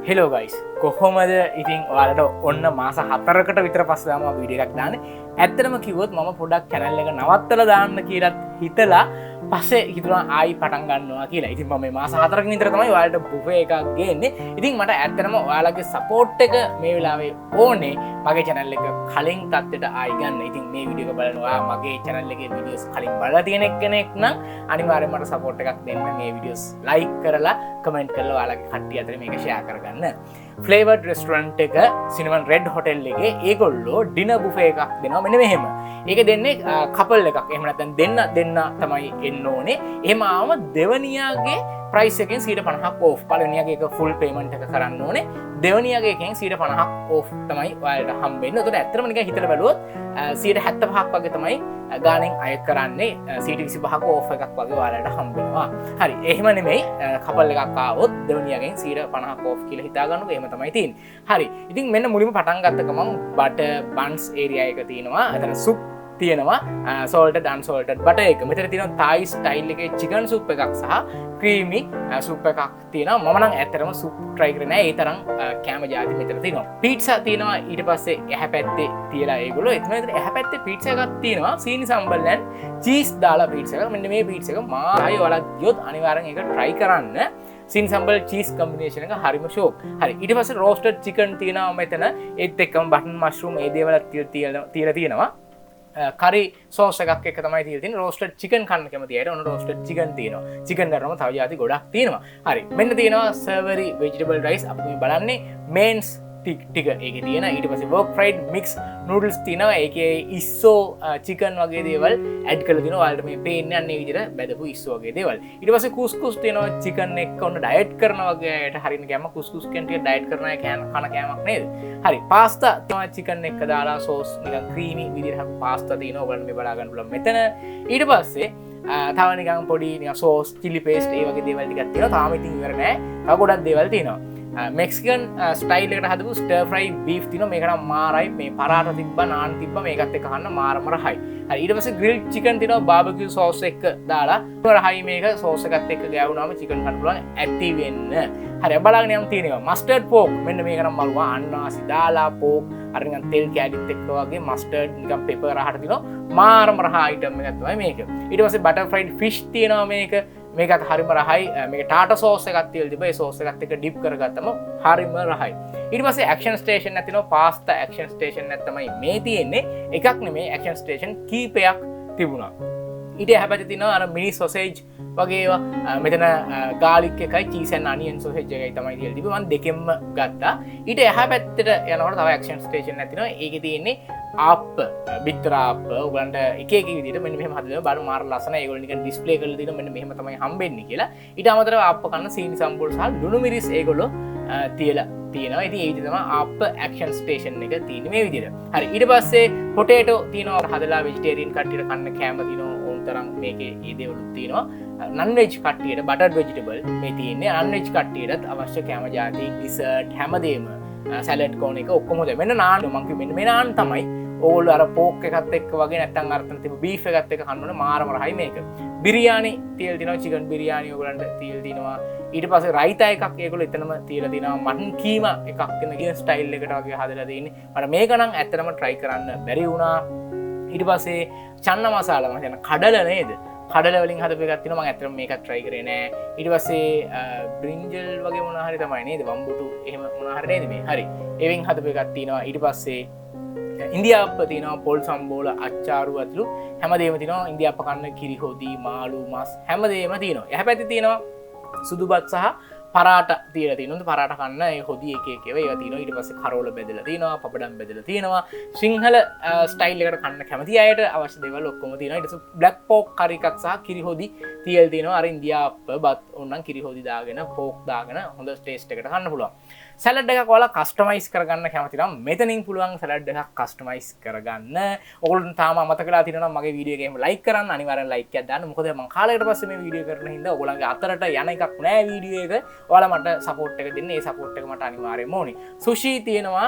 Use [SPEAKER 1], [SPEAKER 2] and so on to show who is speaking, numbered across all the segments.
[SPEAKER 1] Hello guys කොහොමද ඉතින් ඔයාලට ඔන්න මාස 4කට විතර පස්සේ තමයි වීඩියෝ එකක් දාන්නේ. ඇත්තටම කිව්වොත් මම පොඩක් channel එක නවත්තලා දාන්න කියලාත් හිතලා පස්සේ හිතුණා ආයි පටන් ගන්නවා කියලා. ඉතින් මම මේ මාස 4කින් විතර තමයි ඔයාලට බුෆේ එකක් ගේන්නේ. ඉතින් මට ඇත්තටම ඔයාලගේ support එක මේ වෙලාවේ ඕනේ මගේ channel එක කලින් තත්ත්වයට ආයි ගන්න. ඉතින් මේ වීඩියෝ එක බලන ඔයා මගේ channel එකේ videos කලින් බලලා තියෙන කෙනෙක් නම් අනිවාර්යයෙන් මට support එකක් දෙන්න. මේ videos like කරලා comment කරලා ඔයාලගේ කට්ටිය අතර මේක share කරගන්න. Flavored restaurant එක Cinnamon Red Hotel එකේ ඒගොල්ලෝ dinner buffet එකක් දෙනවා මෙන්න මෙහෙම. ඒක දෙන්නේ couple එකක්. එහෙම නැත්නම් දෙන්න තමයි එන්න ඕනේ. එහෙම ආවම දෙවනියාගේ price එකෙන් 50% off. පළවෙනියාගේ එක full payment එක කරන්න ඕනේ. දෙවනියාගේ එකෙන් 50% off තමයි ඔයාලට හම්බෙන්නේ. ඒකට ඇත්තටම නිකන් හිතලා බැලුවොත් 75% වගේ තමයි ගාණෙන් අය කරන්නේ. 25% off එකක් වගේ ඔයාලට හම්බෙනවා. හරි. එහෙම නෙමෙයි couple එකක් ආවොත් දෙවනියාගෙන් 50% off කියලා හිතා ගන්නකො. එහෙම තමයි තියෙන්නේ. හරි. ඉතින් මෙන්න මුලින්ම පටන් ගත්ත ගමන් butter buns area එක තියෙනවා. එතන soup තියෙනවා salted unsalted butter එක. මෙතන තියෙනවා Thai style එකේ chicken soup එකක් සහ creamy soup එකක් තියෙනවා. මම නම් ඇත්තටම soup try කරේ නෑ. ඒ තරම් කැම જાති මෙතන තියෙනවා. pizza තියෙනවා ඊට පස්සේ එහා පැත්තේ තියලා ඒගොල්ලෝ එතන එහා පැත්තේ pizza එකක් තියෙනවා. සීනි සම්බල් and cheese දාලා pizza එකක්. මෙන්න මේ pizza එක මායි ඔයාලා ගියොත් අනිවාර්යෙන් ඒක try කරන්න. සීනි සම්බල් cheese combination එක හරිම ෂෝක්. හරි. ඊට පස්සේ roasted chicken තියෙනවා මෙතන. ඒත් එක්කම button mushroom ඒ දේවල් තියලා තියෙනවා. curry sauce එකක් එක තමයි තියලා තියෙන්නේ. roasted chicken කන්න කැමති අයට ඔන්න roasted chicken තියෙනවා. chicken දරනම තව જાති ගොඩක් තියෙනවා. හරි. මෙන්න තියෙනවා savory vegetable rice. අපි මේ බලන්නේ mains ටික ඒකේ තියෙන. ඊට පස්සේ work fried mix noodles තියෙනවා. ඒකේ ඉස්සෝ chicken වගේ දේවල් add කරලා තිනවා. ඔයාලට මේ පේන්නේ අන්නේ විදිහට බැදපු ඉස්සෝ වගේ දේවල්. ඊට පස්සේ couscous තියෙනවා. chicken එක ඔන්න diet කරනවා වගේ අයට හරින කැම couscous කියන ටික diet කරන අය කන කෑමක් නේද? හරි. pasta තියෙනවා. chicken එක දාලා sauce නිකන් creamy විදිහට pasta තියෙනවා. ඔයාලට මේ බලා ගන්න පුළුවන් මෙතන. ඊට පස්සේ තව නිකන් පොඩි නිකන් sauce chili paste ඒ වගේ දේවල් ටිකක් තියෙනවා. තාම ඉතින් ඉවර නෑ. තව ගොඩක් දේවල් තියෙනවා. මෙක්සිකන් ස්ටයිල් එකට හදපු ස්ටර් ෆ්‍රයි බීෆ් තියෙනවා. මේක නම් මාරයි. මේ පරාට තිබ්බා නාන් තිබ්බා මේකත් එක්ක කන්න මාරම රහයි. හරි. ඊට පස්සේ ග්‍රිල්ඩ් චිකන් තියෙනවා බාබකියු සෝස් එක දාලා. රහයි මේක සෝස් එකත් එක්ක ගෑවුනාම චිකන් කන්න පුළුවන් ඇටි වෙන්න. හරි. බලාගෙන යමු තියෙනවා මස්ටර්ඩ් පෝක්. මෙන්න මේක නම් මලුවා අන්නාසි දාලා පෝක් අර නිකන් තෙල් කැඩිත් එක්ක වගේ මස්ටර්ඩ් නිකන් පෙපර් රහට තියෙනවා. මාරම රහ අයිටම් එකක් තමයි මේක. ඊට පස්සේ බටර් ෆ්‍රයිඩ් ෆිෂ් තියෙනවා මේක. මේකත් හරිම රහයි. මේක ටාටා සෝස් එකක් තියලා තිබ්බා. ඒ සෝස් එකත් එක්ක ඩිප් කරගත්තම හරිම රහයි. ඊට පස්සේ ඇක්ෂන් ස්ටේෂන් එකක් තියෙනවා. පාස්තා ඇක්ෂන් ස්ටේෂන් එකක් තමයි මේ තියෙන්නේ. එකක් නෙමෙයි ඇක්ෂන් ස්ටේෂන් කීපයක් තිබුණා. ඊට එහා පැත්තේ තියෙනවා අර මිනි සොසේජ් වගේ ඒවා. මෙතන ගාලික් එකයි චීස් ඇන් අනියන් සොසේජ් එකයි තමයි තියලා තිබ්බේ. මම දෙකෙන්ම ගත්තා. ඊට එහා පැත්තට යනකොට තව ඇක්ෂන් ස්ටේෂන් එකක් තියෙනවා. ඒකේ තියෙන්නේ ආප්ප බිත්තර ආප්ප උගලන්ට එක එක විදිහට මෙන්න මෙහෙම හදලා බලන්න මාර ලස්සනයි. ඒගොල්ලෝ නිකන් ඩිස්ප්ලේ කරලා තියෙනවා මෙන්න මෙහෙම තමයි හම්බෙන්නේ කියලා. ඊට අමතරව ආප්ප කන්න සීනි සම්බෝල් සහ ලුණු මිරිස් ඒගොල්ලෝ තියලා තියෙනවා. ඉතින් ඒ විදිහට තමයි ආප්ප ඇක්ෂන් ස්ටේෂන් එක තියෙන්නේ මේ විදිහට. හරි. ඊට පස්සේ පොටේටෝ තියෙනවා. හදලා වෙජිටේරියන් කට්ටියට කන්න කැම තියෙනවා. ඕන තරම් මේකේ ඒ දේවලුත් තියෙනවා. නන් වෙජ් කට්ටියට බටර්ඩ් වෙජිටබල් මේ තියෙන්නේ. නන් වෙජ් කට්ටියටත් අවශ්‍ය කැම જાති ඩිසර්ට් හැමදේම සැලඩ් කෝන් එක ඔක්කොම හොදයි. මෙන්න නාන් මං කිව්වේ මෙන්න මේ නාන් තමයි ඕගොල්ලෝ අර පෝක් එකත් එක්ක වගේ නැත්තම් අරතන තිබු බීෆ් එකත් එක්ක කන්න මාරම රහයි මේක. බිරියානි තියලා තිනවා. චිකන් බිරියානි ඕගොල්ලන්ට තියලා තිනවා. ඊට පස්සේ රයිතා එකක් ඒගොල්ලෝ එතනම තියලා තිනවා. මටන් කීමා එකක් තියෙන කියන ස්ටයිල් එකට වගේ හදලා තියෙන්නේ. මට මේක නම් ඇත්තටම try කරන්න බැරි වුණා. ඊට පස්සේ චන්න මසාලා මම කියන කඩල නේද? කඩල වලින් හදපු එකක් තියෙනවා. මම ඇත්තටම මේකත් try කරේ නෑ. ඊට පස්සේ බ්‍රින්ජල් වගේ මොනවා හරි තමයි නේද? වම්බුටු එහෙම මොනවා හරි නේද මේ? හරි. ඒවෙන් හදපු එකක් තියෙනවා. ඊට පස්සේ ඉන්දියාප්ප තියෙනවා. පොල් සම්බෝල අච්චාරු ඇතුළු හැමදේම තියෙනවා. ඉන්දියාප්ප කන්න කිරි හොදි මාළු මස් හැමදේම තියෙනවා. එහා පැත්තේ තියෙනවා සුදුබත් සහ පරාට තියලා තියෙනවා. පරාට කන්න ඒ හොදි එක එක ඒවා තියෙනවා. ඊට පස්සේ කරෝල බෙදලා තියෙනවා. පපඩම් බෙදලා තියෙනවා. සිංහල ස්ටයිල් එකට කන්න කැමති අයට අවශ්‍ය දේවල් ඔක්කොම තියෙනවා. ඊට පස්සේ බ්ලැක් පෝක් කරි එකක් සහ කිරි හොදි තියලා තියෙනවා. අර ඉන්දියාප්ප බත් ඕනනම් කිරි හොදි දාගෙන පෝක් දාගෙන හොඳ ටේස්ට් එකකට කන්න පුළුවන්. සැලඩ් එකක් ඔයාලා කස්ටමයිස් කරගන්න කැමති නම් මෙතනින් පුළුවන් සැලඩ් එකක් කස්ටමයිස් කරගන්න. ඔයගොල්ලන්ට තාම අමතක වෙලා තියෙනවා නම් මගේ වීඩියෝ එක එහෙම ලයික් කරන්න. අනිවාර්යෙන් ලයික් එකක් දාන්න. මොකද මම කාලයකට පස්සේ මේ වීඩියෝ කරන හින්දා ඔයගොල්ලන්ගේ අතරට යන එකක් නෑ වීඩියෝ එක. ඔයාලා මට සපෝට් එක දෙන්න. ඒ සපෝට් එක මට අනිවාර්යයෙන්ම ඕනේ. සුෂි තියෙනවා.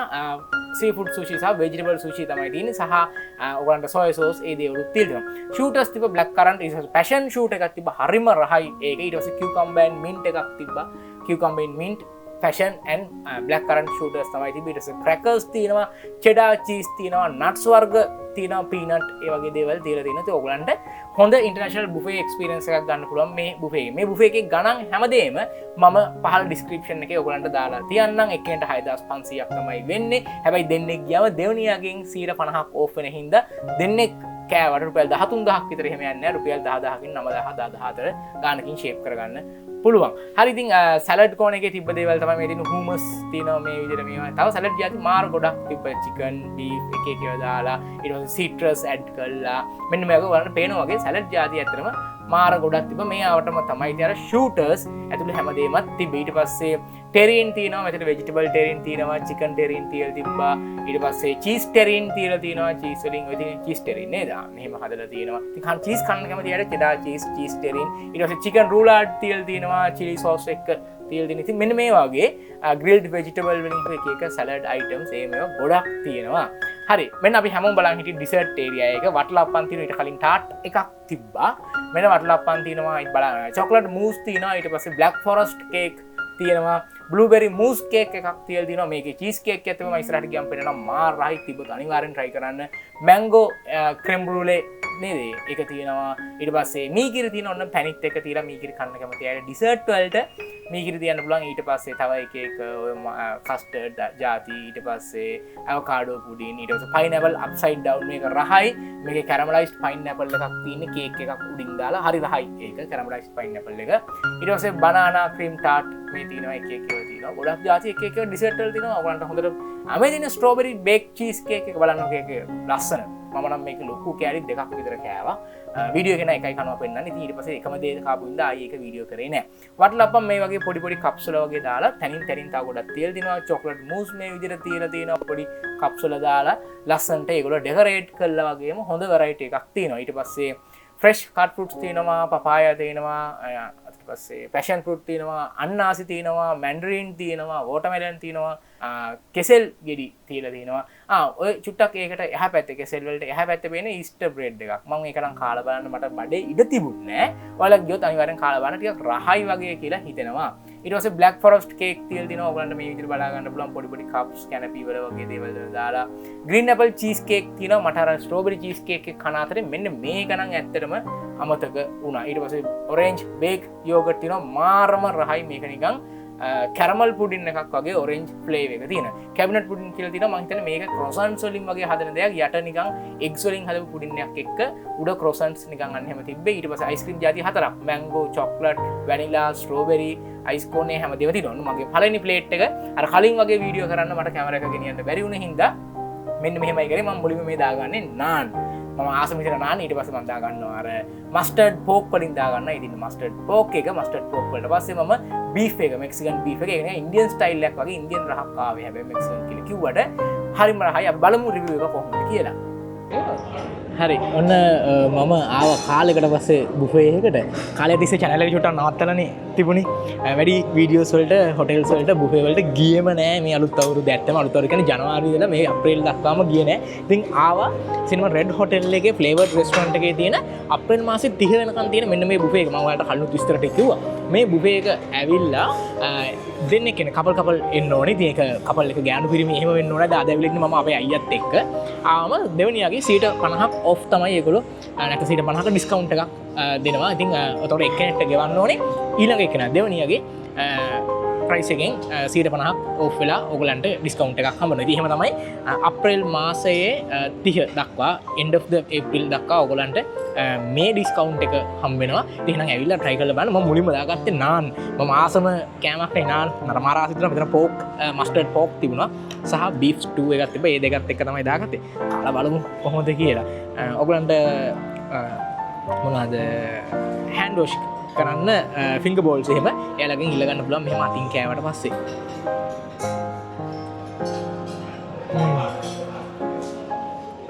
[SPEAKER 1] සීෆුඩ් සුෂි සහ වෙජිටබල් සුෂි තමයි තියෙන්නේ. සහ ඔයගොල්ලන්ට සොය සෝස් ඒ දේවලුත් තියෙනවා. ෂූටර්ස් තිබ්බ බ්ලැක් කරන්ට් ඊට පැෂන් ෂූට් එකක් තිබ්බ හරිම රහයි. ඒක ඊට පස්සේ කියුකම්බර් ඇන්ඩ් මින්ට් එකක් තිබ්බා. Cucumber and mint fashion and black currant shooters තමයි තිබෙන්නේ. ඊට පස්සේ ක්‍රැකර්ස් තියෙනවා, චෙඩා චීස් තියෙනවා, නට්ස් වර්ග තියෙනවා, පීනට් ඒ වගේ දේවල් තියලා තියෙනවා. ඉතින් ඔයගලන්ට හොඳ ඉන්ටර්නැෂනල් බුෆේ එක්ස්පීරියන්ස් එකක් ගන්න පුළුවන් මේ බුෆේ එකේ. මේ බුෆේ එකේ ගණන් හැමදේම මම පහළ ඩිස්ක්‍රිප්ෂන් එකේ ඔයගලන්ට දාලා තියන්නම්. එක්කෙනෙක්ට 6500ක් තමයි වෙන්නේ. හැබැයි දෙන්නෙක් ගියාම දෙවනියාගෙන් 50% ඕෆ් වෙන හින්දා දෙන්නෙක් කෑවට රුපියල් 13000ක් විතර එහෙම යන්නේ නැහැ. රුපියල් 10000කින් 9000 14000 ගානකින් ෂේප් කරගන්න පුළුවන්. හරි ඉතින් සැලඩ් කෝන් එකේ තිබ්බ දේවල් තමයි මේ තියෙන හූමස් තියෙනවා මේ විදිහට මේවා. තව සැලඩ් જાති මාර ගොඩක් තිබ්බ චිකන්, බීෆ් එක එක ඒවා දාලා ඊට පස්සේ සිට්‍රස් ඇඩ් කරලා මෙන්න මේක වලට පේනවා වගේ සැලඩ් જાති ඇත්තටම මාර ගොඩක් තිබ්බ. මේ ආවටම තමයි ඉතින් අර ෂූටර්ස් ඇතුළේ හැමදේමත් තිබ්බ. ඊට පස්සේ ටෙරින් තියෙනවා, මෙතන වෙජිටබල් ටෙරින් තියෙනවා, චිකන් ටෙරින් තියලා තිබ්බා. ඊට පස්සේ චීස් ටෙරින් තියලා තියෙනවා, චීස් වලින් ඔය තියෙන චීස් ටෙරින් නේද? මෙහෙම හදලා තියෙනවා. ඉතින් චීස් කන්න කැමති අයට චෙඩා චීස් ටෙරින්. ඊට පස්සේ චිකන් රූලාඩ් තියලා තියෙනවා, චිලි සෝස් එක්ක තියලා තියෙනවා. ඉතින් මෙන්න මේ වගේ ග්‍රිල්ඩ් වෙජිටබල් වලින් එක එක සලාඩ් අයිටම්ස් ඒ මේවා ගොඩක් තියෙනවා. හරි මෙන්න අපි හැමෝම බලන් හිටිය ඩිසර්ට් ඒරියා එක. වටලප්පන් තියෙනවා, ඊට කලින් ටාට් එකක් තිබ්බා. මෙන්න වටලප්පන් තියෙනවා, ඊට බලන්න චොක්ලට් මූස් තියෙනවා, ඊට පස්සේ බ්ලැක් ෆොරස්ට් කේක් තියෙනවා, බ්ලූබෙරි මූස් කේක් එකක් තියලා තියෙනවා. මේකේ චීස් කේක් එකත් මම ඉස්සරහට ගියම් පෙන්නනවා. මාර රහයි තිබ්බත් අනිවාර්යෙන් try කරන්න. මැංගෝ ක්‍රීම් බ්‍රූලේ නේද? ඒක තියෙනවා. ඊට පස්සේ මීකිරි තියෙන ඔන්න පැනිත් එක තියලා මීකිරි කන්න කැමති අය ඩිසර්ට් වලට මීකිරි තියන්න පුළුවන්. ඊට පස්සේ තව එක එක ඔය කස්ටර්ඩ් ಜಾති, ඊට පස්සේ අවකාඩෝ පුඩින්, ඊට පස්සේ පයිනැපල් අප්සයිඩ් ඩවුන් මේක රහයි. මේකේ කැරමලයිස්ඩ් පයිනැපල් එකක් තියෙන්නේ, කේක් එකක් උඩින් දාලා හරි රහයි ඒක කැරමලයිස්ඩ් පයිනැපල් එක. ඊට පස්සේ බනානා ක්‍රීම් ටාට් මේ තියෙනවා, එක එක ඒවා තියෙනවා. ගොඩක් ಜಾති එක එක ඩිසර්ට් වල තියෙනවා. ඔයගලන්ට හොඳට අමේදින ස්ට්‍රෝබෙරි බේක් චීස් කේක් එක බලන්න ඕක එක ලස්සන. මම නම් මේක ලොකු කෑලි දෙකක් විතර කෑවා. වීඩියෝ එක නෑ එකයි කනවා පෙන්නන්නේ. ඉතින් ඊට පස්සේ එකම දේ කාපු ඉඳලා ආයේ ඒක වීඩියෝ කරේ නෑ. වටලප්පම් මේ වගේ පොඩි පොඩි කප්ස් වල වගේ දාලා තනින් තනින් තව ගොඩක් තියලා දිනවා. චොක්ලට් මූස් මේ විදිහට තියලා තියෙනවා. පොඩි කප්ස් වල දාලා ලස්සනට ඒගොල්ලෝ ඩෙකරේට් කරලා වගේම හොඳ වෙරයිටි එකක් තියෙනවා. ඊට පස්සේ ෆ්‍රෙෂ් කට් ෆෘට්ස් තියෙනවා, පපායා තියෙනවා, ඊට පස්සේ පැෂන් ෆෘට් තියෙනවා, අන්නාසි තියෙනවා, මැන්ඩරින් තියෙනවා, වෝටර්මෙලන් තියෙනවා, කෙසෙල් ගෙඩි තියලා තියෙනවා. ඔය චුට්ටක් ඒකට එහා පැත්තේ කෙසෙල් වලට එහා පැත්තේ පේන ඊස්ටර් බ්‍රෙඩ් එකක්. මම ඒක නම් කාලා බලන්න මට බඩේ ඉඩ තිබුණේ නෑ. ඔයාලා ගියොත් අනිවාර්යෙන් කාලා බලන්න ටිකක් රහයි වගේ කියලා හිතෙනවා. ඊට පස්සේ බ්ලැක් ෆොරස්ට් කේක් තියලා තියෙනවා. ඔයගලන්ට මේ විදිහට බලා ගන්න පුළුවන් පොඩි පොඩි කප්ස් කැනපි වල වගේ දේවල් දාලා. ග්‍රීන් ඇපල් චීස් කේක් තියෙනවා. මට අර ස්ට්‍රෝබෙරි චීස් කේක් එක කන අතරේ මෙන්න මේක නම් ඇත්තටම අමතක වුණා. ඊට පස්සේ ඔරෙන්ජ් බේක් යෝගට් තියෙනවා. මාරම රහයි මේක නිකන් කැරමල් පුඩින් එකක් වගේ ඔරෙන්ජ් ෆ්ලේවර් එක තියෙන. කැබිනට් පුඩින් කියලා තියෙනවා. මම හිතන්නේ මේක ක්‍රොසන්ට්ස් වලින් වගේ හදන දෙයක්. යට නිකන් එග්ස් වලින් හදපු පුඩින් එකක් එක්ක උඩ ක්‍රොසන්ට්ස් නිකන් අන්න එහෙම තිබ්බේ. ඊට පස්සේ අයිස්ක්‍රීම් ಜಾති හතරක්. Mango, chocolate, vanilla, strawberry, ice cone මේ හැමදේම තියෙනවා. මගේ පළවෙනි ප්ලේට් එක අර කලින් වගේ වීඩියෝ කරන්න මට කැමරා එක ගෙනියන්න බැරි වුණ හින්දා මෙන්න මෙහෙමයි කරේ. මම මුලින්ම මේ දාගන්නේ නාන්. මම ආසම විතර නාන්. ඊට පස්සේ මම දාගන්නවා අර මස්ටර්ඩ් පෝක් වලින් දාගන්නවා. ඉතින් මස්ටර්ඩ් පෝක් එක මස්ටර්ඩ් පෝක් වලට පස්සේ මම බීෆ් එක මෙක්සිකන් බීෆ් එක කියන්නේ ඉන්දියන් ස්ටයිල් එකක් වගේ ඉන්දියන් රහක් ආවේ. හැබැයි මෙක්සිකන් කියලා කිව්වට හරිම රහයි. අපි බලමු රිවිව් එක කොහොමද කියලා. හරි ඔන්න මම ආව කාලෙකට පස්සේ බුෆේ එකකට. කාලේ තිස්සේ channel එක චුට්ටක් නවත්තලානේ තිබුණේ. වැඩි වීඩියෝස් වලට හොටෙල්ස් වලට බුෆේ වලට ගියේම නෑ මේ අලුත් අවුරුද්ද. ඇත්තම අලුත් අවුරුද්ද කියන්නේ ජනවාරි ඉඳලා මේ අප්‍රේල් දක්වාම ගියේ නෑ. ඉතින් ආවා සිනමා රෙඩ් හොටෙල් එකේ ෆ්ලේවර්ඩ් රෙස්ටොරන්ට් එකේ තියෙන අප්‍රේල් මාසේ 30 වෙනකන් තියෙන මෙන්න මේ බුෆේ එක. මම ඔයාලට කලින් විස්තරට කිව්වා. මේ බුෆේ එක ඇවිල්ලා දෙන්නෙක් කෙනෙක් කපල් එන්න ඕනේ. ඉතින් ඒක කපල් එක ගෑනු පිරිමි එහෙම වෙන්න ඕනේ. අද ඇවිල්ලා ඉන්නේ මම අපේ අයියත් එක්ක. ආවම දෙවෙනියාගේ 50% ඔෆ් තමයි ඒගොල්ලෝ නැත්නම් 50% ඩිස්කවුන්ට් එකක් දෙනවා. ඉතින් ඔතකොට එක්කෙනෙක්ට ගෙවන්න ඕනේ. ඊළඟ එක්කෙනා දෙවෙනියාගේ ප්‍රයිස් එකෙන් 50% ඔෆ් වෙලා ඔයගලන්ට ඩිස්කවුන්ට් එකක් හම්බ වෙනවා. ඉතින් එහෙම තමයි අප්‍රේල් මාසයේ 30 දක්වා end of the April දක්වා ඔයගලන්ට මේ ඩිස්කවුන්ට් එක හම්බ වෙනවා. ඉතින් එහෙනම් ඇවිල්ලා try කරලා බලන්න. මම මුලින්ම දාගත්තේ නාන්. මම ආසම කෑමක් නේ නාන්. නරමාරා සිතුනා මෙතන පෝක් මස්ටර්ඩ් පෝක් තිබුණා. සහ බීෆ් ස්ටූ එකක් තිබ්බා. ඒ දෙකත් එක්ක තමයි දාගත්තේ. කාලා බලමු කොහොමද කියලා. ඔයගලන්ට මොනවාද හෑන්ඩ් වොෂ් කරන්න ෆිංගර් බෝල්ස් එහෙම එයාලගෙන් ඉල්ල ගන්න පුළුවන් මෙහෙම අතින් කෑවට පස්සේ.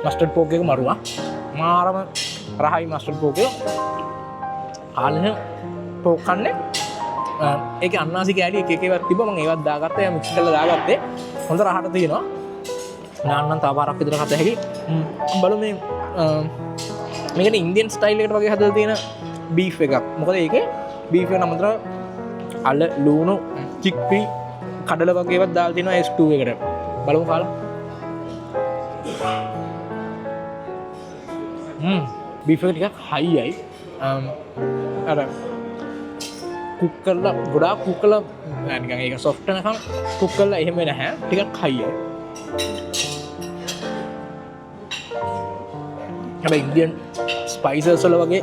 [SPEAKER 1] මස්ටර්ඩ් පෝක් එක මරුවා. මාරම රහයි මස්ටර්ඩ් පෝක් එක. ආලෙහ පෝක් කන්නේ. ඒකේ අන්නාසි කෑලි එක එක ඒවා තිබ්බා. මම ඒවත් දාගත්තා. මික්ස් කරලා දාගත්තේ. හොඳ රහට තියෙනවා. නාන්නම් තව පාරක් විතර කත හැකි. බලමු මේ මේකට ඉන්දියන් ස්ටයිල් එකට වගේ හදලා තියෙන බීෆ් එකක්. මොකද ඒකේ බීෆ් එක නමතර අල ලුණු චික්පි කඩල වගේවත් දාලා තියෙනවා S2 එකට. බලමු කාලා. බීෆ් එක ටිකක් හයියි. අර කුක් කරලා ගොඩාක් කුක් කරලා නිකන් ඒක සොෆ්ට් නැකම් කුක් කරලා එහෙම නැහැ. ටිකක් හයියි. හැබැයි ඉන්දියන් ස්පයිසස් වල වගේ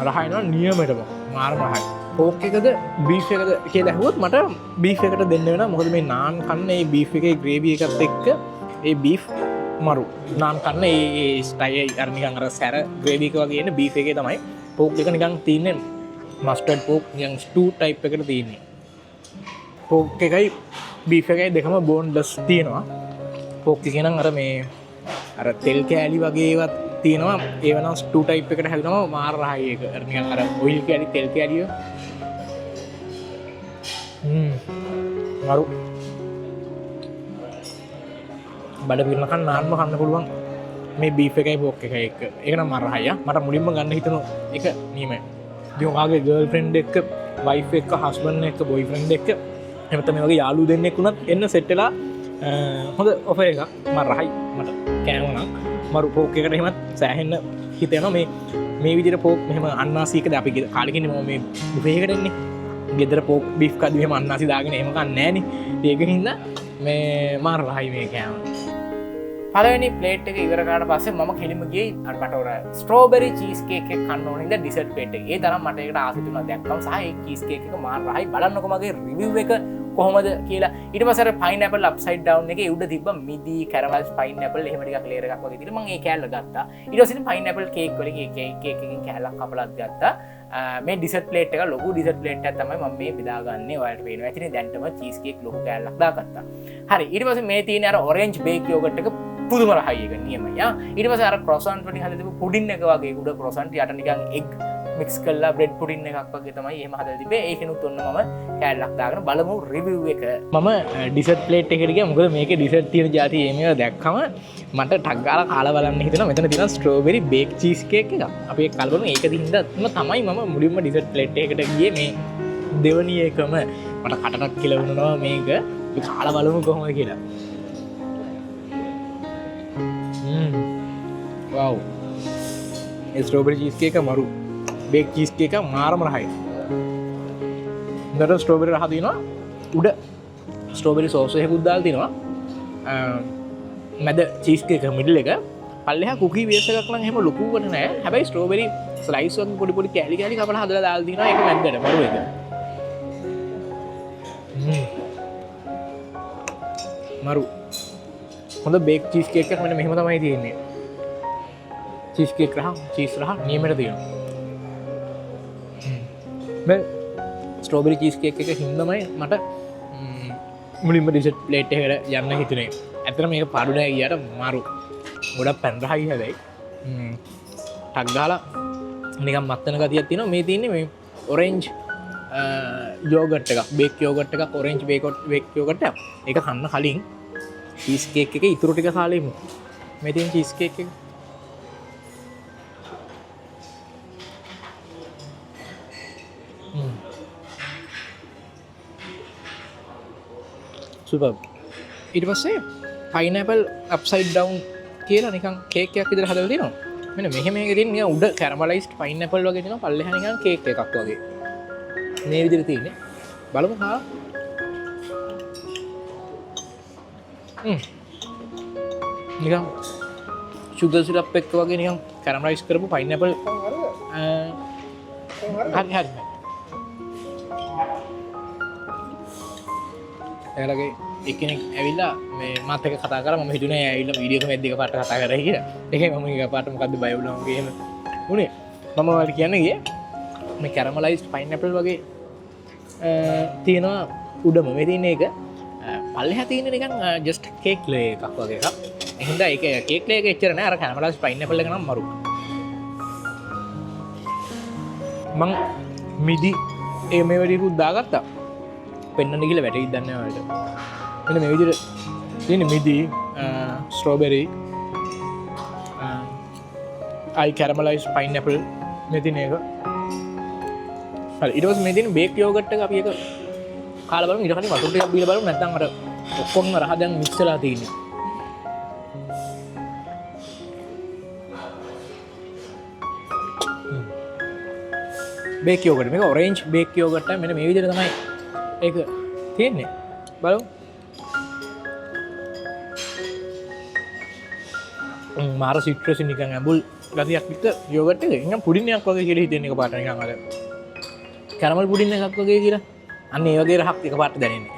[SPEAKER 1] රහයනවා නියමයටම මාරම රහයි. පෝක් එකද බීෆ් එකද කියලා ඇහුවොත් මට බීෆ් එකට දෙන්න වෙනවා. මොකද මේ නාන් කන්න මේ බීෆ් එකේ ග්‍රේවි එකත් එක්ක ඒ බීෆ් මරු නාන් කන්න ඒ ස්ටයිල් අර නිකන් අර සැර ග්‍රේවි එක වගේ එන බීෆ් එකේ තමයි පෝක් එක නිකන් තියෙන්නේ මස්ටර්ඩ් පෝක් නිකන් ස්ටූ ටයිප් එකට තියෙන්නේ. පෝක් එකයි බීෆ් එකයි දෙකම බෝන්ලස් තියෙනවා. පෝක් එක නම් අර මේ අර තෙල් කෑලි වගේ ඒවත් තියෙනවා. ඒව නම් ස්ටූ ටයිප් එකට හැදුනම මාර රහයි ඒක. අර නිකන් අර ඔයිල් කෑලි තෙල් කෑලිය මරු බඩ පිරනකන් නාන්ම කන්න පුළුවන් මේ බීෆ් එකයි පෝක් එකයි එක්ක. ඒක නම් මර රහයි. මට මුලින්ම ගන්න හිතුණු එක නියමයි. ඉතින් ඔයාගේ ගර්ල්ෆ්‍රෙන්ඩ් එක්ක වයිෆ් එක්ක හස්බන්ඩ් එක්ක බොයිෆ්‍රෙන්ඩ් එක්ක එහෙම තමයි වගේ යාළුවෝ දෙන්නෙක් වුණත් එන්න සෙට් වෙලා හොඳ ඔෆර් එකක් මර රහයි. මට කෑවනම් මරු පෝක් එකට එහෙමත් සෑහෙන්න හිතෙනවා මේ විදිහට පෝක් මෙහෙම අන්නාසියකද අපි කාලෙකින් මම මේ බුෆේ එකට එන්නේ. ගෙදර පෝක් බීෆ් කද්දි එහෙම අන්නාසි දාගෙන එහෙම කන්නේ නැහනේ. ඒකින්ද මේ මාර රහයි මේ කෑම. පළවෙනි ප්ලේට් එක ඉවර කරාට පස්සේ මම කෙලිම ගියේ අර මට උර ස්ට්‍රෝබෙරි චීස් කේක් එක කන්න ඕනේ ඉඳ ඩිසර්ට් ප්ලේට් එක. ඒ තරම් මට ඒකට ආසයි තුනක් දැක්කම සහ ඒ චීස් කේක් එක මාර රහයි. බලන්නකො මගේ රිවිව් එක කොහොමද කියලා. ඊට පස්සේ අර පයින්ඇපල් අප්සයිඩ් ඩවුන් එකේ උඩ තිබ්බ මිදි කැරමල්ස් පයින්ඇපල් එහෙම ටිකක් ලේයර් එකක් වගේ තිබ්බ. මම ඒ කෑල්ල ගත්තා. ඊට පස්සේ පයින්ඇපල් කේක් වලින් ඒ කේක් එකකින් කෑල්ලක් කපලාත් ගත්තා. මේ ඩිසර්ට් ප්ලේට් එක ලොකු ඩිසර්ට් ප්ලේට් එකක් තමයි මම මේ බෙදාගන්නේ. ඔයාලට පේනවා ඇතිනේ දැන්ටම චීස් කේක් ලොකු කෑල්ලක් දාගත්තා. හරි ඊට පස්සේ මේ තියෙන අර ඔරෙන්ජ් බේක් යෝගට් එක පුදුම රහයි එක නියමයි. ඊට පස්සේ අර ක්‍රොසන්ට් වලින් හදලා තිබ්බ පුඩින් එක වගේ උඩ ක්‍රොසන්ට් යට නිකන් එග් මික්ස් කරලා බ්‍රෙඩ් පුඩින් එකක් වගේ තමයි එහෙම හදලා තිබ්බේ. ඒකෙනුත් ඔන්න මම කෑල්ලක් දාගෙන බලමු රිවිව් එක. මම ඩිසර්ට් ප්ලේට් එකට ගියා. මොකද මේකේ ඩිසර්ට් තියෙන જાති මේවා දැක්කම මට ටක් ගාලා කාලා බලන්න හිතෙනවා. මෙතන තියෙනවා ස්ට්‍රෝබෙරි බේක් චීස් කේක් එකක්. අපි ඒක කාලා බලමු. ඒක දින්දා තමයි මම මුලින්ම ඩිසර්ට් ප්ලේට් එකකට ගියේ මේ දෙවනි එකම. මට කටටක් කියලා වුණා මේක. අපි කාලා බලමු කොහොමද කියලා. වව්. ඒ ස්ට්‍රෝබෙරි චීස් කේක් එක මරු. බේක් චීස් කේක් එක මාරම රහයි. හොඳට ස්ට්‍රෝබෙරි රහ තියෙනවා. උඩ ස්ට්‍රෝබෙරි සෝස් එකකුත් දාලා තිනවා. මැද චීස් කේක් මිඩල් එක. පල්ලෙහා කුකී බේස් එකක් නම් එහෙම ලොකුවට නෑ. හැබැයි ස්ට්‍රෝබෙරි ස්ලයිස් වගේ පොඩි පොඩි කෑලි කෑලි කපලා හදලා දාලා තිනවා. ඒක මැද්දට මරු එක. මරු. හොඳ බේක් චීස් කේක් එකක් මෙන්න මෙහෙම තමයි තියෙන්නේ. චීස් කේක් රහ චීස් රහ නියමයට තියෙනවා. මේ ස්ට්‍රෝබෙරි චීස් කේක් එක හින්දාමයි මට මුලින්ම ඩිසර්ට් ප්ලේට් එකට යන්න හිතුනේ. ඇත්තටම මේක පාඩු නෑ ගියාට මාරු. ගොඩක් පැන් රහයි හැබැයි. ටක් ගාලා නිකන් මත්තන ගතියක් තියෙනවා. මේ තියෙන්නේ මේ ඔරෙන්ජ් යෝගට් එකක්. බේක් යෝගට් එකක් ඔරෙන්ජ් බේක් යෝගට් එකක්. ඒක කන්න කලින් චීස් කේක් එකේ ඉතුරු ටික කාලෙමු. මේ තියෙන චීස් කේක් එක සුපර්. ඊට පස්සේ පයින්ඇපල් අප්සයිඩ් ඩවුන් කියලා නිකන් කේක් එකක් විතර හදලා තියෙනවා. මෙන්න මෙහෙම මේක තියෙන නිකන් උඩ කැරමලයිස්ඩ් පයින්ඇපල් වගේ තියෙනවා. පල්ලෙහා නිකන් කේක් එකක් වගේ. මේ විදිහට තියෙන්නේ. බලමු හා. නිකන් සුගර් සිරප් එක්ක වගේ නිකන් කැරමලයිස් කරපු පයින්ඇපල් හරි. එයාලගේ එක්කෙනෙක් ඇවිල්ලා මේ මාත් එක්ක කතා කරා. මම හිතුනේ ඇවිල්ලා වීඩියෝ එකේ දෙක පාට කතා කරා කියලා. ඒකයි මම ඊගා පාට මොකද්ද බය වුණා වගේ එහෙම උනේ. මම ඔයාලට කියන්නේ ගියේ මේ කැරමලයිස්ඩ් පයින්ඇපල් වගේ තියෙනවා උඩම මේ තියෙන එක. පල්ලෙහා තියෙන්නේ නිකන් ජස්ට් කේක් ලේ එකක් වගේ එකක්. එහෙනම් ඒක කේක් ලේ එක එච්චර නෑ. අර කැරමලයිස්ඩ් පයින්ඇපල් එක නම් මරු. මං මිදි මේ වැඩිකුත් දාගත්තා. පෙන්නන්න කියලා වැටෙයිද දන්නේ නැහැ ඔයාලට. මෙන්න මේ විදිහට තියෙන මිදි ස්ට්‍රෝබෙරි අයි කැරමලයිස්ඩ් පයින්ඇපල් මේ තියෙන එක. හරි ඊට පස්සේ මේ තියෙන බේක් යෝගට් එක අපි එක කාලා බලමු ඊට කලින් වතුර ටිකක් බීලා බලමු නැත්නම් අර ඔක්කොම රහ දැන් මික්ස් වෙලා තියෙන්නේ. බේක් යෝගට් මේක ඔරෙන්ජ් බේක් යෝගට් එක මෙන්න මේ විදිහට තමයි ඒක තියෙන්නේ. බලමු. මාර සිට්‍රස් නිකන් ඇඹුල් ගතියක් විතර යෝගට් එක නිකන් පුඩින් එකක් වගේ කියලා හිතෙන්නේ එකපාරට නිකන් අර කැරමල් පුඩින් එකක් වගේ කියලා. අන්න ඒ වගේ රහක් එකපාරට දැනෙන්නේ.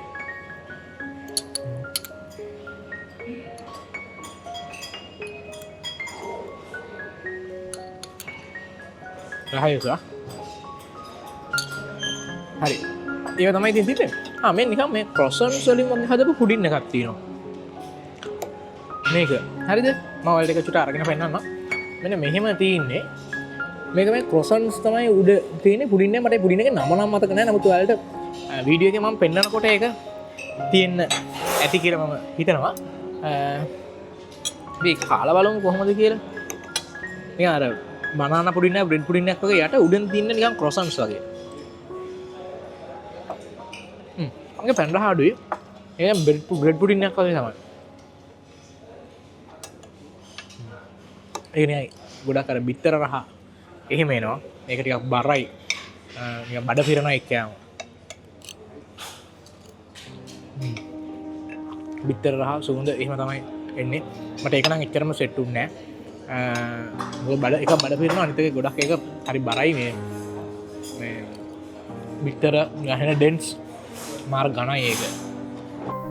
[SPEAKER 1] රහයක හරි ඒක තමයි ඉතින් තිබෙන්නේ. මේ නිකන් මේ ක්‍රොසන්ස් වලින් වගේ හදපු පුඩින් එකක් තියෙනවා. මේක හරිද? මම ඔයාලට එක චුට්ට අරගෙන පෙන්නන්නම්. මෙන්න මෙහෙම තියෙන්නේ. මේක මේ ක්‍රොසන්ස් තමයි උඩ තියෙන්නේ පුඩින් එක. මට පුඩින් එකේ නම නම් මතක නැහැ. නමුත් ඔයාලට වීඩියෝ එකේ මම පෙන්නනකොට ඒක තියෙන්න ඇති කියලා මම හිතනවා. මේ කාලා බලමු කොහොමද කියලා. නිකන් අර බනානා පුඩින් එක බ්‍රෙඩ් පුඩින් එකක් වගේ යට උඩින් තියෙන නිකන් ක්‍රොසන්ස් වගේ. මගේ පැන් රහ අඩුයි. ඒක බ්‍රෙඩ් පුඩින් එකක් වගේ තමයි. ඒකනේ ගොඩක් අර බිත්තර රහ එහෙම එනවා. ඒක ටිකක් බරයි. නිකන් බඩ පිරෙනවා එක්කම. බිත්තර රහ සුගඳ එහෙම තමයි එන්නේ. මට ඒක නම් එච්චරම සෙට් උන්නේ නැහැ. මොකද බඩ එක බඩ පිරෙනවා අනිත් එක ගොඩක් ඒක හරි බරයි මේ බිත්තර ගහන ඩෙන්ස් මාර ගණයි ඒක.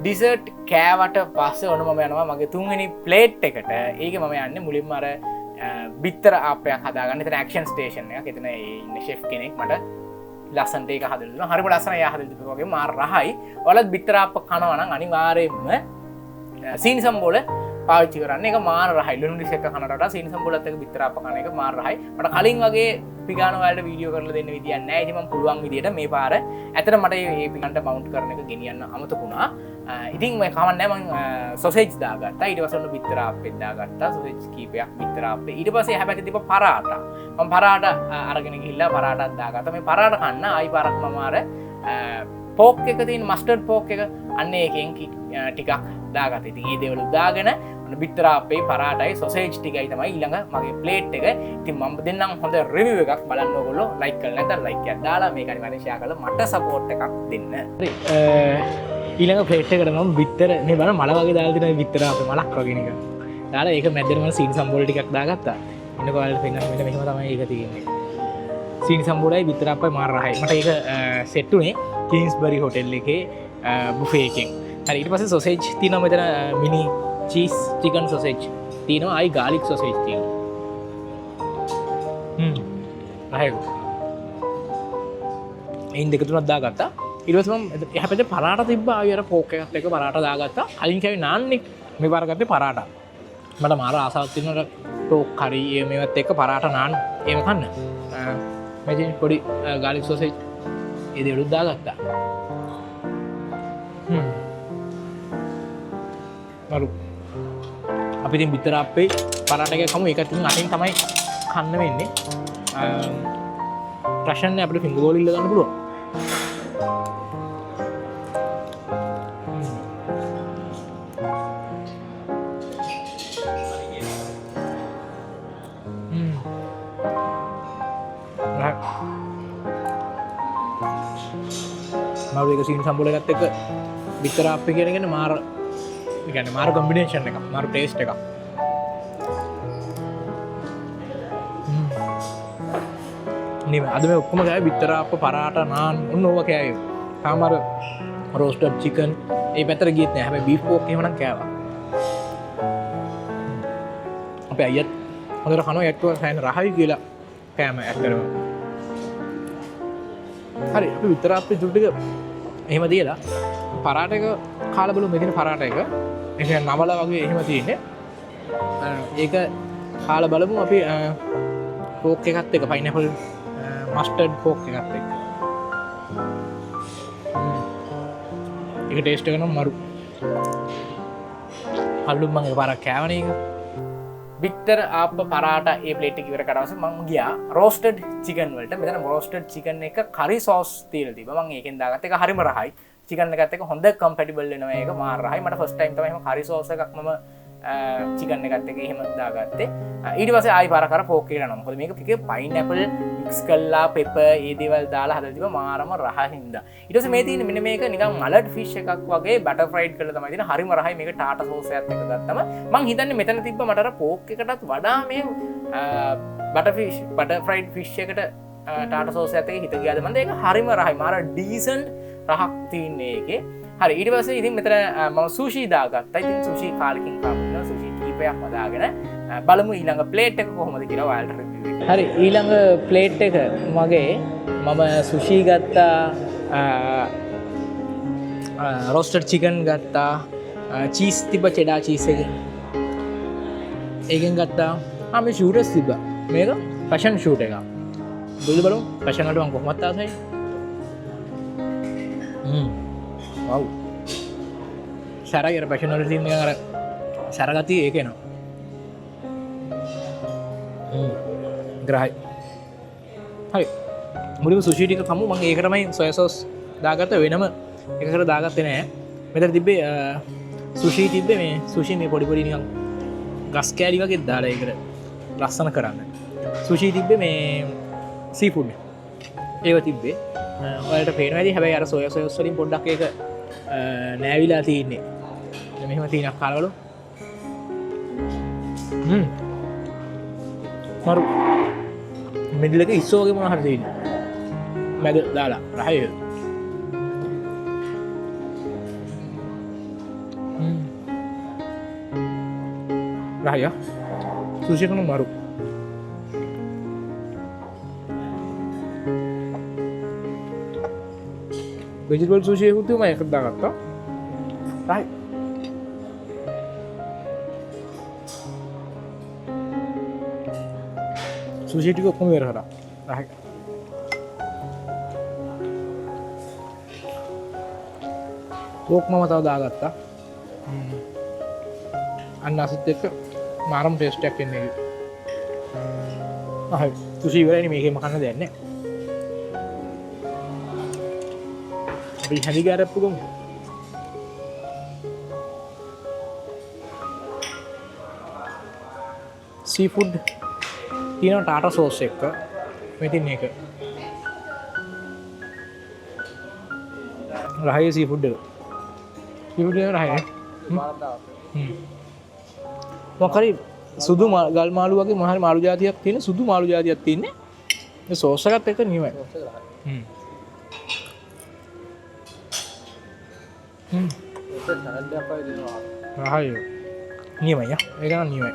[SPEAKER 1] ඩිසර්ට් කෑවට පස්සේ ඔන්න මම යනවා මගේ තුන්වෙනි ප්ලේට් එකට. ඒක මම යන්නේ මුලින්ම අර බිත්තර ආප්පයක් හදාගන්න. එතන ඇක්ෂන් ස්ටේෂන් එකක්. එතන ඉන්නේ ෂෙෆ් කෙනෙක් මට ලස්සනට ඒක හදලා දුන්නා. හරිම ලස්සනයි එයා හදලා දුන්නා වගේ මාර රහයි. ඔයාලත් බිත්තර ආප්ප කනවා නම් අනිවාර්යයෙන්ම සීනිසම් බෝල පාවිච්චි කරන්න. ඒක මාර රහයි. ලුණු ඩිෂ් එක කනට වඩා සීනිසම් බෝලත් එක්ක බිත්තර ආප්ප කන එක මාර රහයි. මට කලින් වගේ පිගාන වලට වීඩියෝ කරලා දෙන්න විදියක් නැහැ. ඉතින් මම පුළුවන් විදියට මේ පාර ඇත්තට මට මේ පිගන්ට මවුන්ට් කරන එක ගෙනියන්න අමතකුණා. ඉතින් මම කමන්නේ මම සොසේජ් දාගත්තා. ඊට පස්සේ ඔන්න බිත්තර ආප්පෙත් දාගත්තා. සොසේජ් කීපයක් බිත්තර ආප්පේ. ඊට පස්සේ එහා පැත්තේ තිබ්බ පරාටා. මම පරාටා අරගෙන ගිහිල්ලා පරාටාත් දාගත්තා. මේ පරාටා කන්න ආයි පාරක් මම අර පෝක් එක තියෙන මස්ටර්ඩ් පෝක් එක අන්න ඒකෙන් ටිකක් දාගත්තා. ඉතින් මේ දේවල් දාගෙන බිත්තර ආප්පේ පරාටයි සොසේජ් ටිකයි තමයි ඊළඟ මගේ ප්ලේට් එක. ඉතින් මම දෙන්නම් හොඳ රිවිව් එකක් බලන්න ඕගොල්ලෝ ලයික් කරලා නැත්නම් ලයික් එකක් දාලා මේක අනිවාර්යෙන් ෂෙයා කරලා මට සපෝට් එකක් දෙන්න. හරි ඊළඟ ප්ලේට් එකට මම බිත්තර මේ බලන්න මල වගේ දාලා තියෙන බිත්තර ආප්පේ මලක් වගේ නිකන්. දාලා ඒක මැද්දට මම සීනි සම්බෝල ටිකක් දාගත්තා. ඉන්න කොහොමද පෙන්නන්න මෙන්න මෙහෙම තමයි ඒක තියෙන්නේ. සීනි සම්බෝලයි බිත්තර ආප්පයි මාර රහයි. මට ඒක සෙට් උනේ කින්ස්බරි හොටෙල් එකේ බුෆේ එකෙන්. හරි ඊට පස්සේ සොසේජ් තියෙනවා මෙතන මිනි චීස් චිකන් සොසේජ් තියෙනවා අයි ගාලික් සොසේජ් තියෙනවා. රහයි. එයින් දෙක තුනක් දාගත්තා. ඊට පස්සේ මම එහා පැත්තේ පරාටා තිබ්බා. ආයෙ අර පෝක් එකත් එක්ක පරාටා දාගත්තා. කලින් කෑවේ නාන්නේ. මේ පාර ගත්තේ පරාටා. මට මාර ආසාවක් තියෙනවා ටෝක් කරි මේවත් එක්ක පරාටා නාන්න. එහෙම කන්න. මම පොඩි ගාලික් සොසේජ් ඒ දෙවලුත් දාගත්තා. මරු අපි ඉතින් බිත්තර ආප්පේ පරාටා එකක් කමු. ඒක ඉතින් අතින් තමයි කන්න වෙන්නේ. ප්‍රශ්න නැහැ අපිට ෆින්ගර් බෝල් ඉල්ල ගන්න පුළුවන්. මරු එක සීනි සම්බෝල එකත් එක්ක බිත්තර ආප්පේ කියන එක මාර ඒ කියන්නේ මාර කොම්බිනේෂන් එකක්. මාර ටේස්ට් එකක්. නේ අද මේ ඔක්කොම ගාවේ බිත්තර ආප්ප පරාටා නාන් ඔන්න ඕවා කෑවේ. තාම අර රෝස්ටඩ් චිකන් ඒ පැත්තට ගියෙත් නෑ. හැබැයි බීෆ් පෝක් එහෙම නම් කෑවා. අපේ අයියත් හොඳට කනවා යක්කෝ සෑහෙන රහයි කියලා කෑම ඇත්තටම. හරි අපි බිත්තර ආප්පේ දුරු ටික එහෙම දීලා පරාට එක කාලා බලමු. මෙතන පරාට එක ඒක නවල වගේ එහෙම තියෙන්නේ. ඒක කාලා බලමු අපි පෝක් එකත් එක්ක පයිනැපල් මස්ටර්ඩ් පෝක් එකත් එක්ක. ඒක ටේස්ට් එක නම් මරු. කල්ලුම් මම එකපාරක් කෑවනේ ඒක. බිත්තර ආප්ප පරාටා ඒ ප්ලේට් එක ඉවර කරලා මම ගියා රෝස්ටඩ් චිකන් වලට. මෙතන රෝස්ටඩ් චිකන් එක කරි සෝස් තියලා තිබ්බා. මම ඒකෙන් දාගත්ත එක හරිම රහයි. චිකන් එකත් එක්ක හොඳ කම්පැටිබල් වෙනවා ඒක මාර රහයි මට ෆස්ට් ටයිම් තමයි එහෙම කරි සෝස් එකක් මම චිකන් එකත් එක්ක එහෙම දාගත්තේ ඊට පස්සේ ආයි පාර කර පෝක් එකට යනවා මොකද මේක එකේ පයින්ඇපල් මික්ස් කරලා පෙපර් ඒ දේවල් දාලා හදලා තිබ්බා මාරම රහ හින්දා ඊට පස්සේ මේ තියෙන මෙන්න මේක නිකන් මලඩ් ෆිෂ් එකක් වගේ බටර් ෆ්‍රයිඩ් කරලා තමයි තියෙන හරිම රහයි මේක ටාටා සෝස් එකත් එක්ක ගත්තම මං හිතන්නේ මෙතන තිබ්බ මට අර පෝක් එකටත් වඩා මේ බටර් ෆ්‍රයිඩ් ෆිෂ් එකට ටාටා සෝස් එකත් එක්ක හිත ගියාද මන්ද ඒක හරිම රහයි මාර ඩීසන්ට් රහක් තියෙන්නේ ඒකේ හරි ඊට පස්සේ ඉතින් මෙතන මම සුෂි දාගත්තා ඉතින් සුෂි කාලෙකින් කාපුණා සුෂි කීපයක් හදාගෙන බලමු ඊළඟ ප්ලේට් එක කොහොමද කියලා ඔයාලට රිවිව් එක හරි ඊළඟ ප්ලේට් එක මගේ මම සුෂි ගත්තා රෝස්ටඩ් චිකන් ගත්තා චීස් තිබ්බ චෙඩා චීස් එකෙන් ගත්තා මේ ෂූටර්ස් තිබ්බා මේක ෆැෂන් ෂූට් එකක් බලමු ෆැෂන් වලට මම කොහොමද ආසයි වව් සරයි අර පැෂන් වල තියෙන නිකන් අර සරගතිය ඒක එනවා ග්‍රහයි හරි මුලින්ම සුෂි ටික කමු මම ඒකටමයි සොයා සෝස් දාගත්ත වෙනම එකකට දාගත්තේ නෑ මෙතන තිබ්බේ සුෂි තිබ්බේ මේ සුෂි මේ පොඩි පොඩි නිකන් ගස් කෑලි වගේ දාලා ඒකට ලස්සන කරන්න සුෂි තිබ්බේ මේ සී ෆුඩ් ඒව තිබ්බේ ඔයාලට පේනවා ඇති හැබැයි අර සොයා සෝස් වලින් පොඩ්ඩක් ඒක නෑවිලා තියන්නේ මෙහෙම තියෙනක් කාලවලු මරු මිඩල් එක ඉස්සෝ වගේ මොනවා හරි තියෙන්නේ මැද දාලා රහය රහය සුෂි කන මරු vegetable sushi එකකුත් මම එකක් දාගත්තා. right. sushi ටික ඔක්කොම ඉවර කරා. right. ඕක් මම තව දාගත්තා. අන්නාසිත් එක්ක මාරම ටේස්ට් එකක් එන්නේ. right. sushi ඉවරයි මේකෙම කන්න දෙයක් නැහැ. අපි හැදි ගාරප්පු ගමු. සී ෆුඩ් තියෙනවා ටාටා සෝස් එක. මේ තින්නේ එක. රහයි සී ෆුඩ් එක. සී ෆුඩ් එක රහයි. මොකරි සුදු ගල් මාළු වගේ මහරි මාළු జాතියක් තියෙන සුදු මාළු జాතියක් තියෙන්නේ. මේ සෝස් එකත් එක නියමයි. නියමයි ඒක නම් නියමයි.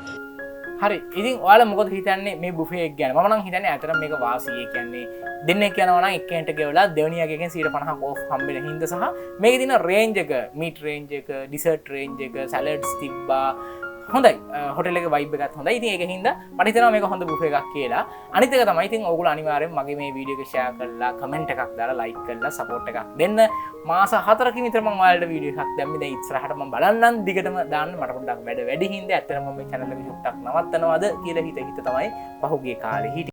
[SPEAKER 1] හරි ඉතින් ඔයාලා මොකද හිතන්නේ මේ බුෆේ එක ගැන? මම නම් හිතන්නේ අතරම මේක වාසිය කියන්නේ දෙන්නෙක් යනවා නම් එක්කෙනෙක්ට ගෙවලා දෙවෙනි එකකින් 150ක් ඕෆ් හම්බෙන හින්දා සහ මේකේ තියෙන රේන්ජ් එක මීට් රේන්ජ් එක ඩිසර්ට් රේන්ජ් එක සැලඩ්ස් තිබ්බා හොඳයි හොටෙල් එකේ වයිබ් එකත් හොඳයි. ඉතින් ඒක හින්දා මට හිතෙනවා මේක හොඳ බුෆේ එකක් කියලා. අනිත් එක තමයි ඉතින් ඕගොල්ලෝ අනිවාර්යෙන් මගේ මේ වීඩියෝ එක ෂෙයා කරලා කමෙන්ට් එකක් දාලා ලයික් කරලා සපෝට් එකක් දෙන්න. මාස 4කින් විතර මම ඔයාලට වීඩියෝ එකක් දැම්මේ. දැන් ඉස්සරහට මම බලන්නම් දිගටම දාන්න මට පොඩ්ඩක් වැඩ වැඩි හින්දා ඇත්තටම මම මේ channel එක චුට්ටක් නවත්තනවාද කියලා හිත තමයි පහුගිය කාලේ හිටියේ.